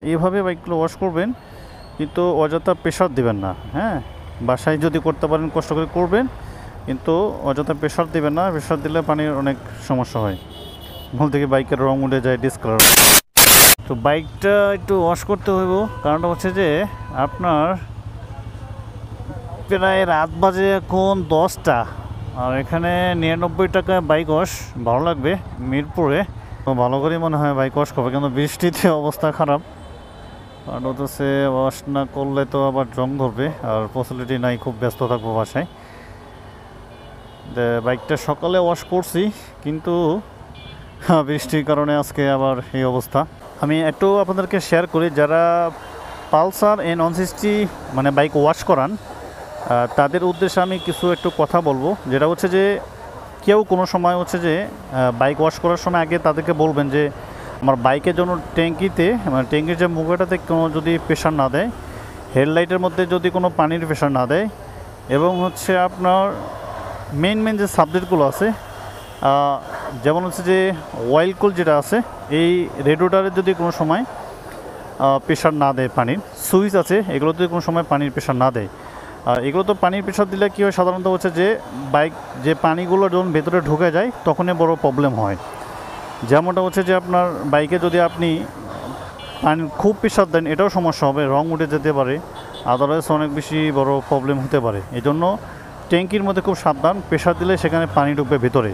এইভাবে বাইকগুলো ওয়াশ করবেন, কিন্তু অযথা প্রেশার দিবেন না। হ্যাঁ, বাসায় যদি করতে পারেন কষ্ট করে করবেন, কিন্তু অযথা প্রেশার দিবেন না। প্রেশার দিলে পানির অনেক সমস্যা হয়। ভুল থেকে বাইকের রং উঠে যায়, ডিসকালার। তো বাইকটা একটু ওয়াশ করতে হইব, কারণটা হচ্ছে যে আপনার প্রায় রাত বাজে এখন 10টা, আর এখানে 99 টাকায় বাইক ওয়াশ ভালো লাগবে মিরপুরে। তো ভালো করেই মনে হয় বাইক ওয়াশ করবে, কিন্তু বৃষ্টিতে অবস্থা খারাপ। কারণ হচ্ছে ওয়াশ না করলে তো আবার জং ধরবে, আর ফ্যাসিলিটি নাই, খুব ব্যস্ত থাকবো বাসায়। বাইকটা সকালে ওয়াশ করছি, কিন্তু বৃষ্টির কারণে আজকে আবার এই অবস্থা। আমি একটু আপনাদেরকে শেয়ার করি, যারা পালসার N160 মানে বাইক ওয়াশ করান, তাদের উদ্দেশ্যে আমি কিছু একটু কথা বলবো। যেটা হচ্ছে যে কেউ কোনো সময় হচ্ছে যে বাইক ওয়াশ করার সময় আগে তাদেরকে বলবেন যে আমার বাইকের জন্য ট্যাঙ্কিতে, মানে ট্যাঙ্কির যে মুখটাতে কোনো যদি প্রেশার না দেয়, হেডলাইটের মধ্যে যদি কোনো পানির প্রেশার না দেয়, এবং হচ্ছে আপনার মেন যে সাবজেক্টগুলো আছে, যেমন হচ্ছে যে অয়েল কুল যেটা আছে, এই রেডিয়েটরে যদি কোনো সময় প্রেশার না দেয়, পানির সুইচ আছে, এগুলোতে কোনো সময় পানির প্রেশার না দেয়। আর এগুলো তো পানির প্রেশার দিলে কী হয়, সাধারণত হচ্ছে যে বাইক যে পানিগুলো যখন ভেতরে ঢুকে যায় তখনই বড় প্রবলেম হয়। যেমনটা হচ্ছে যে আপনার বাইকে যদি আপনি পানি খুব প্রেশার দেন, এটাও সমস্যা হবে, রং উঠে যেতে পারে, আদারওয়াইজ অনেক বেশি বড় প্রবলেম হতে পারে। এই জন্য ট্যাঙ্কির মধ্যে খুব সাবধান, প্রেশার দিলে সেখানে পানি ঢুকবে ভেতরে।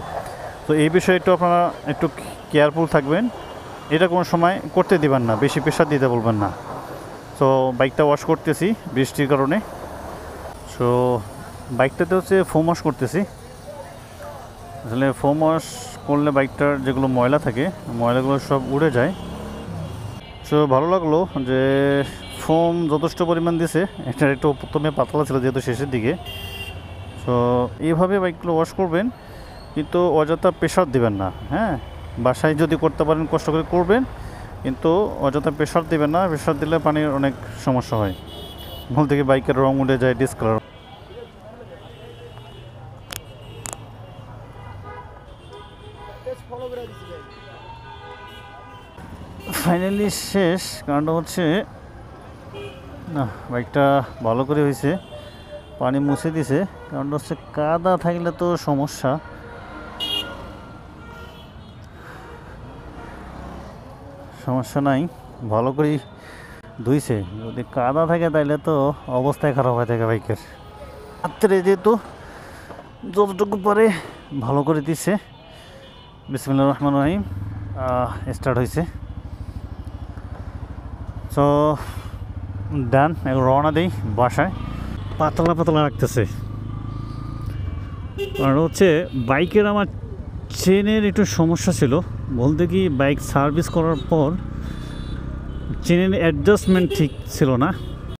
তো এই বিষয়ে একটু আপনারা একটু কেয়ারফুল থাকবেন, এটা কোনো সময় করতে দিবেন না, বেশি প্রেশার দিতে বলবেন না। তো বাইকটা ওয়াশ করতেছি বৃষ্টির কারণে। সো বাইকটাতে হচ্ছে ফোম ওয়াশ করতেছি। আসলে ফোম ওয়াশ করলে বাইকটার যেগুলো ময়লা থাকে, ময়লাগুলো সব উড়ে যায়। সো ভালো লাগলো যে ফোম যথেষ্ট পরিমাণ দিছে। এটা একটু প্রথমে পাতলা ছিল যেহেতু শেষের দিকে। সো এইভাবে বাইকগুলো ওয়াশ করবেন, কিন্তু অযথা প্রেশার দিবেন না। হ্যাঁ, বাসায় যদি করতে পারেন কষ্ট করে করবেন, কিন্তু অযথা প্রেশার দিবেন না। প্রেশার দিলে পানির অনেক সমস্যা হয়। ভুল থেকে বাইকের রং উঠে যায়, ডিসকালার। ফাইনালি শেষ। কারণটা হচ্ছে না, বাইকটা ভালো করে হয়েছে, পানি মুছে দিছে। কারণটা হচ্ছে কাদা থাকলে তো সমস্যা। সমস্যা নাই, ভালো করেই ধুইছে। যদি কাদা থাকে তাইলে তো অবস্থায় খারাপ হয়ে থাকে বাইকের। রাত্রে যেহেতু যতটুকু পারে ভালো করে দিচ্ছে। বিসমিল্লাহির রহমানির রহিম স্টার্ট হয়েছে। তো ডান, এখন রওনা দিই বাসায়। পাতলা পাতলা রাখতেছে, আর হচ্ছে বাইকের আমার চেনের একটু সমস্যা ছিল। বলতে কি, বাইক সার্ভিস করার পর চেনের অ্যাডজাস্টমেন্ট ঠিক ছিল না।